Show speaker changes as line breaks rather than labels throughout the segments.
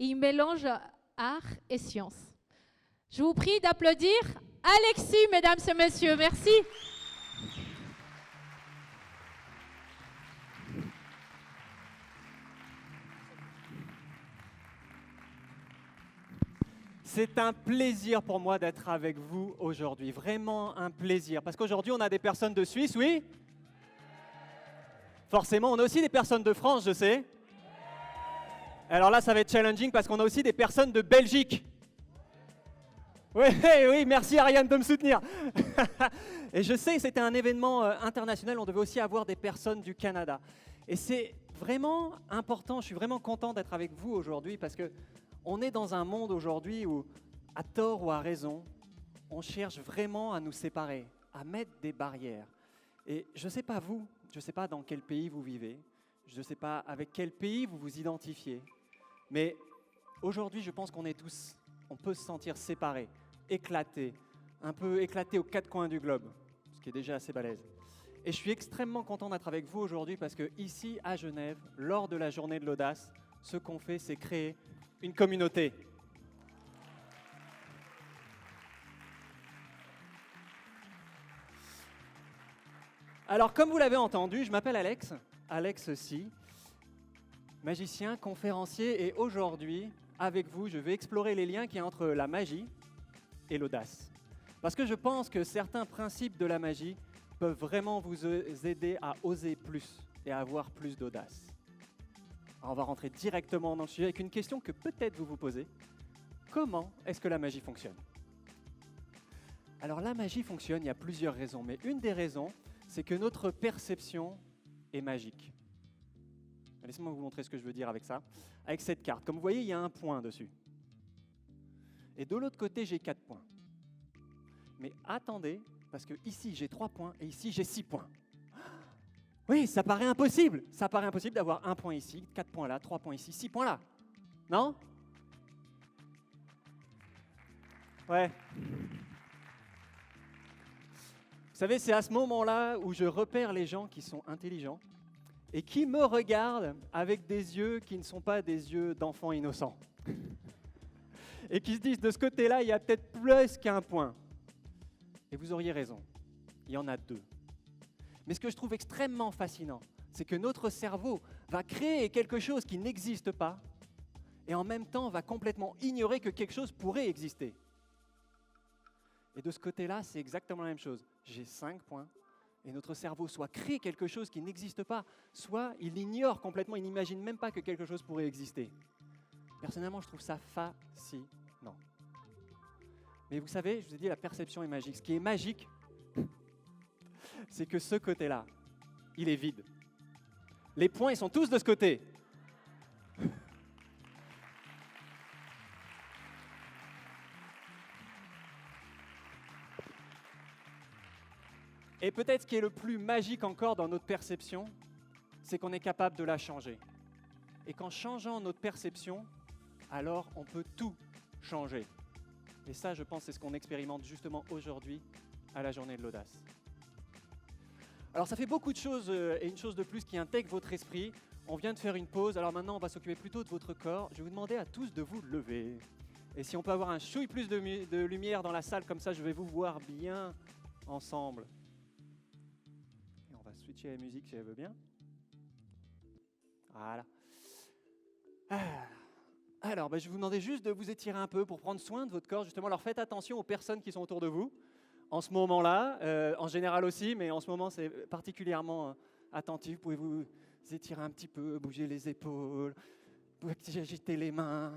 et il mélange art et science. Je vous prie d'applaudir Alexis, mesdames et messieurs. Merci.
C'est un plaisir pour moi d'être avec vous aujourd'hui, vraiment un plaisir. Parce qu'aujourd'hui, on a des personnes de Suisse, oui? Forcément, on a aussi des personnes de France, je sais. Alors là, ça va être challenging parce qu'on a aussi des personnes de Belgique. Oui, oui, merci Ariane de me soutenir. Et je sais, c'était un événement international, on devait aussi avoir des personnes du Canada. Et c'est vraiment important, je suis vraiment content d'être avec vous aujourd'hui parce que on est dans un monde aujourd'hui où, à tort ou à raison, on cherche vraiment à nous séparer, à mettre des barrières. Et je ne sais pas vous, je ne sais pas dans quel pays vous vivez, je ne sais pas avec quel pays vous vous identifiez, mais aujourd'hui, je pense qu'on est tous, on peut se sentir séparés, éclatés, un peu éclatés aux quatre coins du globe, ce qui est déjà assez balèze. Et je suis extrêmement content d'être avec vous aujourd'hui parce que ici, à Genève, lors de la journée de l'audace, ce qu'on fait, c'est créer une communauté. Alors, comme vous l'avez entendu, je m'appelle Alex, Alex Si, magicien, conférencier, et aujourd'hui, avec vous, je vais explorer les liens qu'il y a entre la magie et l'audace. Parce que je pense que certains principes de la magie peuvent vraiment vous aider à oser plus et à avoir plus d'audace. Alors on va rentrer directement dans le sujet avec une question que peut-être vous vous posez. Comment est-ce que la magie fonctionne? Alors la magie fonctionne, il y a plusieurs raisons, mais une des raisons, c'est que notre perception est magique. Laissez-moi vous montrer ce que je veux dire avec ça. Avec cette carte, comme vous voyez, il y a un point dessus. Et de l'autre côté, j'ai 4 points. Mais attendez, parce que ici, j'ai 3 points et ici, j'ai 6 points. Oui, ça paraît impossible. Ça paraît impossible d'avoir un point ici, 4 points là, 3 points ici, 6 points là. Non? Ouais. Vous savez, c'est à ce moment-là où je repère les gens qui sont intelligents et qui me regardent avec des yeux qui ne sont pas des yeux d'enfants innocents. Et qui se disent, de ce côté-là, il y a peut-être plus qu'un point. Et vous auriez raison, il y en a 2. Mais ce que je trouve extrêmement fascinant, c'est que notre cerveau va créer quelque chose qui n'existe pas et en même temps va complètement ignorer que quelque chose pourrait exister. Et de ce côté-là, c'est exactement la même chose. J'ai 5 points et notre cerveau soit crée quelque chose qui n'existe pas, soit il ignore complètement, il n'imagine même pas que quelque chose pourrait exister. Personnellement, je trouve ça fascinant. Mais vous savez, je vous ai dit, la perception est magique. Ce qui est magique, c'est que ce côté-là, il est vide. Les points, ils sont tous de ce côté. Et peut-être ce qui est le plus magique encore dans notre perception, c'est qu'on est capable de la changer. Et qu'en changeant notre perception, alors on peut tout changer. Et ça, je pense, c'est ce qu'on expérimente justement aujourd'hui à la journée de l'audace. Alors ça fait beaucoup de choses et une chose de plus qui intègre votre esprit. On vient de faire une pause, alors maintenant on va s'occuper plutôt de votre corps. Je vais vous demander à tous de vous lever. Et si on peut avoir un chouille plus de lumière dans la salle, comme ça je vais vous voir bien ensemble. Et on va switcher la musique si elle veut bien. Voilà. Alors, je vais vous demander juste de vous étirer un peu pour prendre soin de votre corps. Justement, alors faites attention aux personnes qui sont autour de vous. En ce moment-là, en général aussi, mais en ce moment, c'est particulièrement attentif. Vous pouvez vous étirer un petit peu, bouger les épaules, vous pouvez agiter les mains,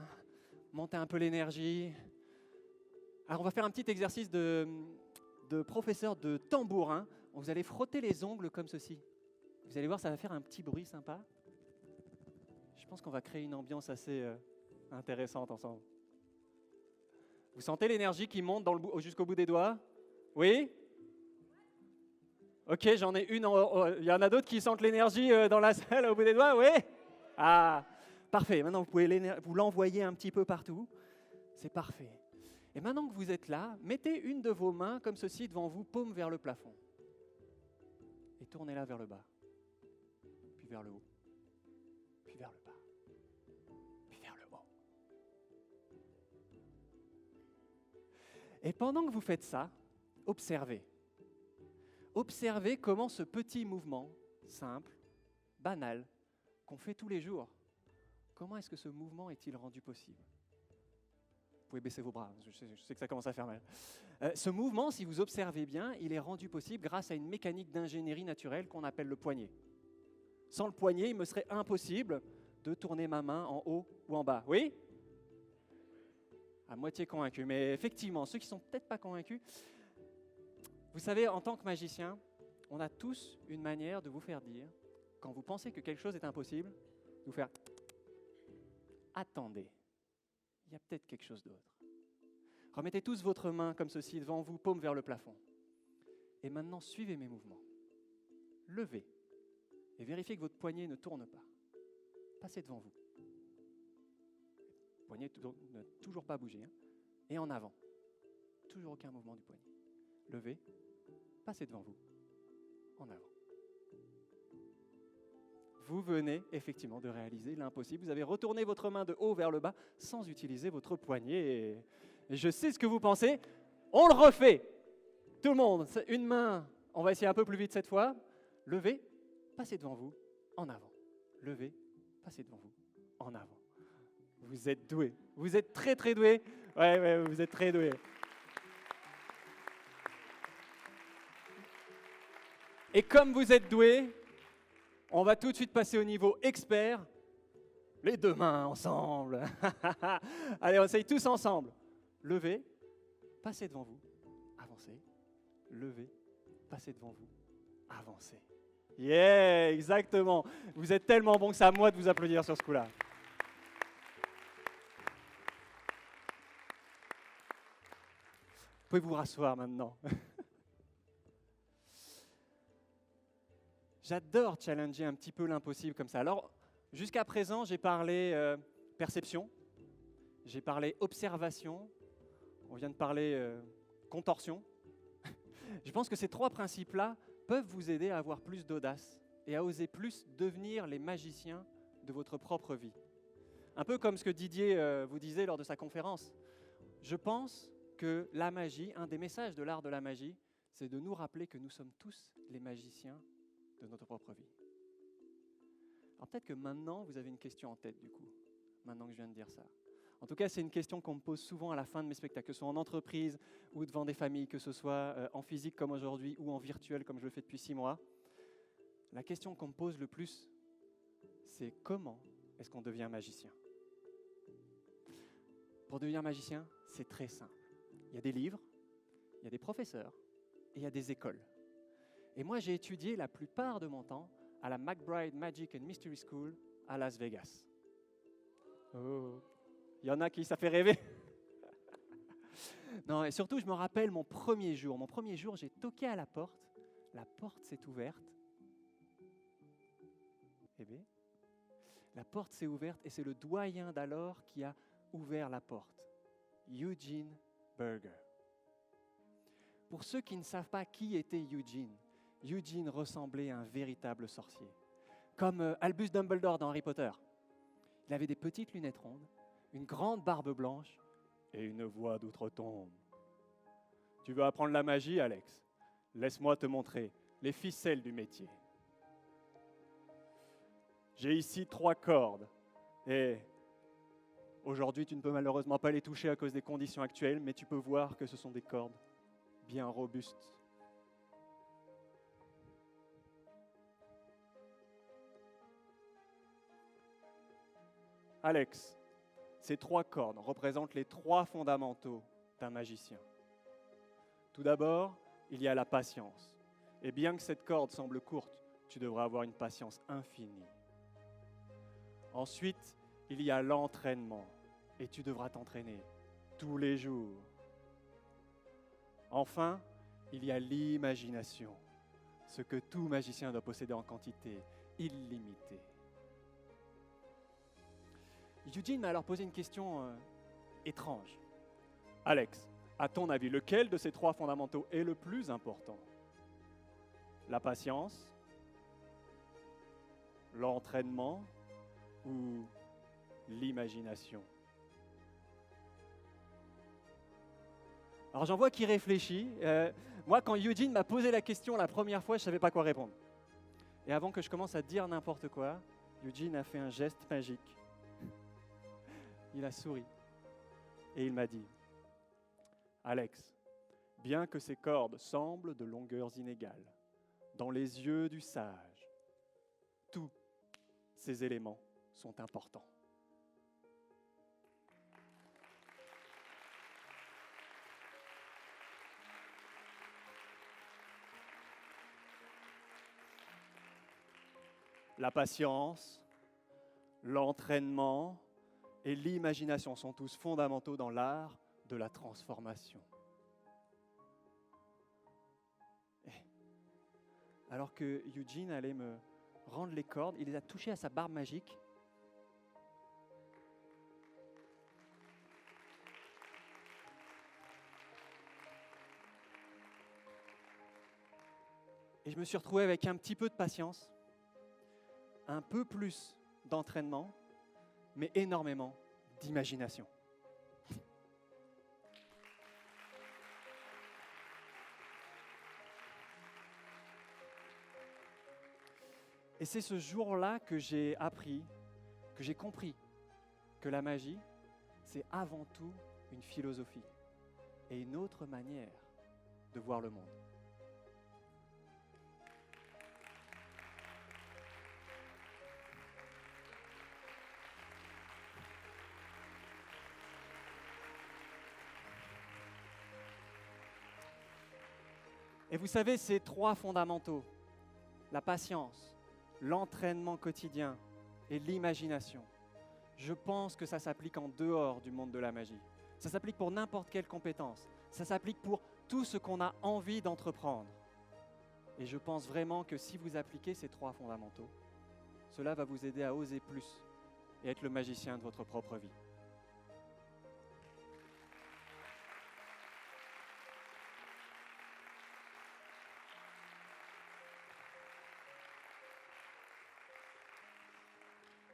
monter un peu l'énergie. Alors, on va faire un petit exercice de professeur de tambourin. Vous allez frotter les ongles comme ceci. Vous allez voir, ça va faire un petit bruit sympa. Je pense qu'on va créer une ambiance assez intéressante ensemble. Vous sentez l'énergie qui monte jusqu'au bout des doigts? Oui? Ok, j'en ai une. Il y en a d'autres qui sentent l'énergie dans la salle au bout des doigts? Oui? Ah, parfait. Maintenant, vous pouvez vous l'envoyer un petit peu partout. C'est parfait. Et maintenant que vous êtes là, mettez une de vos mains comme ceci devant vous, paume vers le plafond. Et tournez-la vers le bas. Puis vers le haut. Puis vers le bas. Puis vers le haut. Et pendant que vous faites ça, observez. Observez comment ce petit mouvement, simple, banal, qu'on fait tous les jours, comment est-ce que ce mouvement est-il rendu possible ? Vous pouvez baisser vos bras, je sais que ça commence à faire mal. Ce mouvement, si vous observez bien, il est rendu possible grâce à une mécanique d'ingénierie naturelle qu'on appelle le poignet. Sans le poignet, il me serait impossible de tourner ma main en haut ou en bas. Oui ? À moitié convaincu. Mais effectivement, ceux qui ne sont peut-être pas convaincus, vous savez, en tant que magicien, on a tous une manière de vous faire dire, quand vous pensez que quelque chose est impossible, de vous faire « Attendez, il y a peut-être quelque chose d'autre. » Remettez tous votre main comme ceci devant vous, paume vers le plafond. Et maintenant, suivez mes mouvements. Levez et vérifiez que votre poignet ne tourne pas. Passez devant vous. Le poignet ne toujours pas bouger. Hein. Et en avant. Toujours aucun mouvement du poignet. Levez, passez devant vous. En avant. Vous venez effectivement de réaliser l'impossible. Vous avez retourné votre main de haut vers le bas sans utiliser votre poignet. Et je sais ce que vous pensez. On le refait. Tout le monde, une main. On va essayer un peu plus vite cette fois. Levez, passez devant vous. En avant. Levez, passez devant vous. En avant. Vous êtes doués. Vous êtes très très doués. Ouais, vous êtes très doués. Et comme vous êtes doués, on va tout de suite passer au niveau expert. Les deux mains ensemble. Allez, on essaye tous ensemble. Levez, passez devant vous, avancez. Levez, passez devant vous, avancez. Yeah, exactement. Vous êtes tellement bons que c'est à moi de vous applaudir sur ce coup-là. Vous pouvez vous rasseoir maintenant. J'adore challenger un petit peu l'impossible comme ça. Alors, jusqu'à présent, j'ai parlé perception, j'ai parlé observation, on vient de parler contorsion. Je pense que ces trois principes-là peuvent vous aider à avoir plus d'audace et à oser plus devenir les magiciens de votre propre vie. Un peu comme ce que Didier vous disait lors de sa conférence. Je pense que la magie, un des messages de l'art de la magie, c'est de nous rappeler que nous sommes tous les magiciens de notre propre vie. Alors peut-être que maintenant, vous avez une question en tête du coup, maintenant que je viens de dire ça. En tout cas, c'est une question qu'on me pose souvent à la fin de mes spectacles, que ce soit en entreprise ou devant des familles, que ce soit en physique comme aujourd'hui ou en virtuel comme je le fais depuis 6 mois. La question qu'on me pose le plus, c'est comment est-ce qu'on devient magicien ? Pour devenir magicien, c'est très simple. Il y a des livres, il y a des professeurs et il y a des écoles. Et moi, j'ai étudié la plupart de mon temps à la McBride Magic and Mystery School à Las Vegas. Oh, il y en a qui ça fait rêver. Non, et surtout, je me rappelle mon premier jour. Mon premier jour, j'ai toqué à la porte s'est ouverte. Eh bien, la porte s'est ouverte et c'est le doyen d'alors qui a ouvert la porte. Eugene Burger. Pour ceux qui ne savent pas qui était Eugene, Eugene ressemblait à un véritable sorcier. Comme Albus Dumbledore dans Harry Potter. Il avait des petites lunettes rondes, une grande barbe blanche et une voix d'outre-tombe. Tu veux apprendre la magie, Alex ? Laisse-moi te montrer les ficelles du métier. J'ai ici 3 cordes et aujourd'hui, tu ne peux malheureusement pas les toucher à cause des conditions actuelles, mais tu peux voir que ce sont des cordes bien robustes. Alex, ces 3 cordes représentent les 3 fondamentaux d'un magicien. Tout d'abord, il y a la patience. Et bien que cette corde semble courte, tu devras avoir une patience infinie. Ensuite, il y a l'entraînement. Et tu devras t'entraîner tous les jours. Enfin, il y a l'imagination. Ce que tout magicien doit posséder en quantité illimitée. Eugene m'a alors posé une question étrange. Alex, à ton avis, lequel de ces 3 fondamentaux est le plus important ? La patience, l'entraînement ou l'imagination ? Alors j'en vois qui réfléchit. Moi, quand Eugene m'a posé la question la première fois, je ne savais pas quoi répondre. Et avant que je commence à dire n'importe quoi, Eugene a fait un geste magique. Il a souri et il m'a dit « Alex, bien que ces cordes semblent de longueurs inégales, dans les yeux du sage, tous ces éléments sont importants. » La patience, l'entraînement et l'imagination sont tous fondamentaux dans l'art de la transformation. Alors que Eugene allait me rendre les cordes, il les a touchées à sa barbe magique. Et je me suis retrouvé avec un petit peu de patience, un peu plus d'entraînement, mais énormément d'imagination. Et c'est ce jour-là que j'ai appris, que j'ai compris que la magie, c'est avant tout une philosophie et une autre manière de voir le monde. Et vous savez, ces trois fondamentaux, la patience, l'entraînement quotidien et l'imagination, je pense que ça s'applique en dehors du monde de la magie. Ça s'applique pour n'importe quelle compétence. Ça s'applique pour tout ce qu'on a envie d'entreprendre. Et je pense vraiment que si vous appliquez ces trois fondamentaux, cela va vous aider à oser plus et être le magicien de votre propre vie.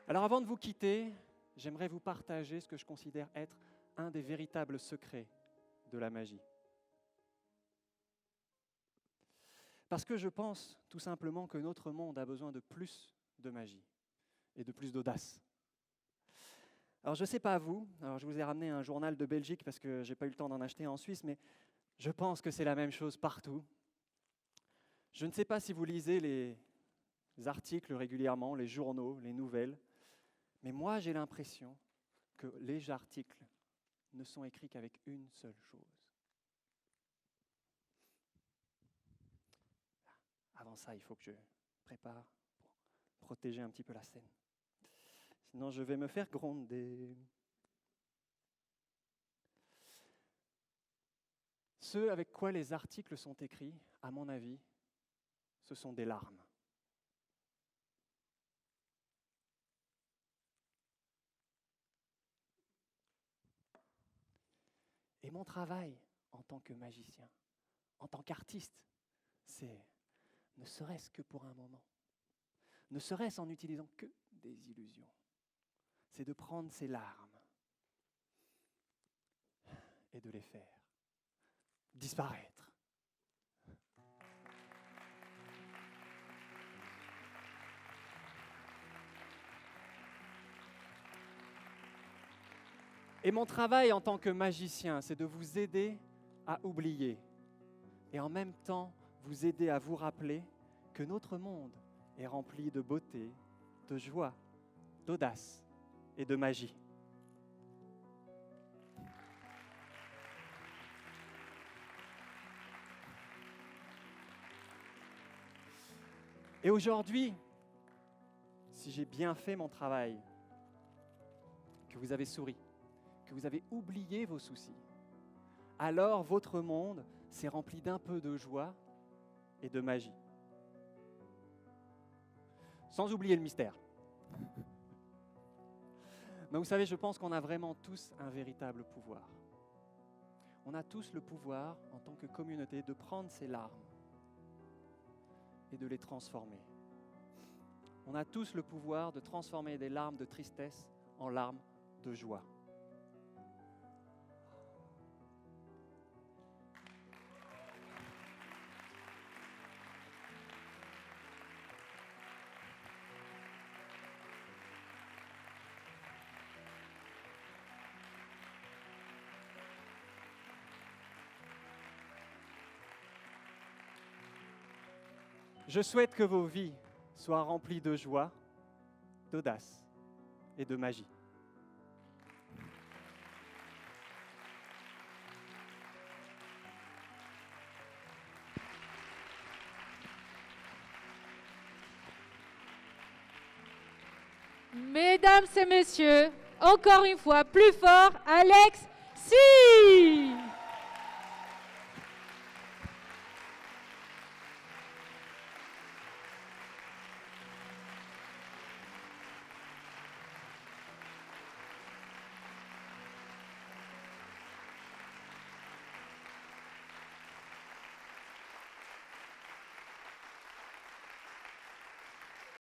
Alors avant de vous quitter, j'aimerais vous partager ce que je considère être un des véritables secrets de la magie. Parce que je pense tout simplement que notre monde a besoin de plus de magie et de plus d'audace. Alors je ne sais pas vous, alors je vous ai ramené un journal de Belgique parce que je n'ai pas eu le temps d'en acheter en Suisse, mais je pense que c'est la même chose partout. Je ne sais pas si vous lisez les articles régulièrement, les journaux, les nouvelles, mais moi j'ai l'impression que les articles ne sont écrits qu'avec une seule chose. Avant ça, il faut que je prépare pour protéger un petit peu la scène. Sinon, je vais me faire gronder. Ce avec quoi les articles sont écrits, à mon avis, ce sont des larmes. Et mon travail en tant que magicien, en tant qu'artiste, c'est ne serait-ce que pour un moment, ne serait-ce en n'utilisant que des illusions, c'est de prendre ces larmes et de les faire disparaître. Et mon travail en tant que magicien, c'est de vous aider à oublier et en même temps vous aider à vous rappeler que notre monde est rempli de beauté, de joie, d'audace et de magie. Et aujourd'hui, si j'ai bien fait mon travail, que vous avez souri, que vous avez oublié vos soucis, alors votre monde s'est rempli d'un peu de joie et de magie. Sans oublier le mystère. Mais vous savez, je pense qu'on a vraiment tous un véritable pouvoir. On a tous le pouvoir, en tant que communauté, de prendre ces larmes et de les transformer. On a tous le pouvoir de transformer des larmes de tristesse en larmes de joie. Je souhaite que vos vies soient remplies de joie, d'audace et de magie.
Mesdames et messieurs, encore une fois, plus fort, Alex Si!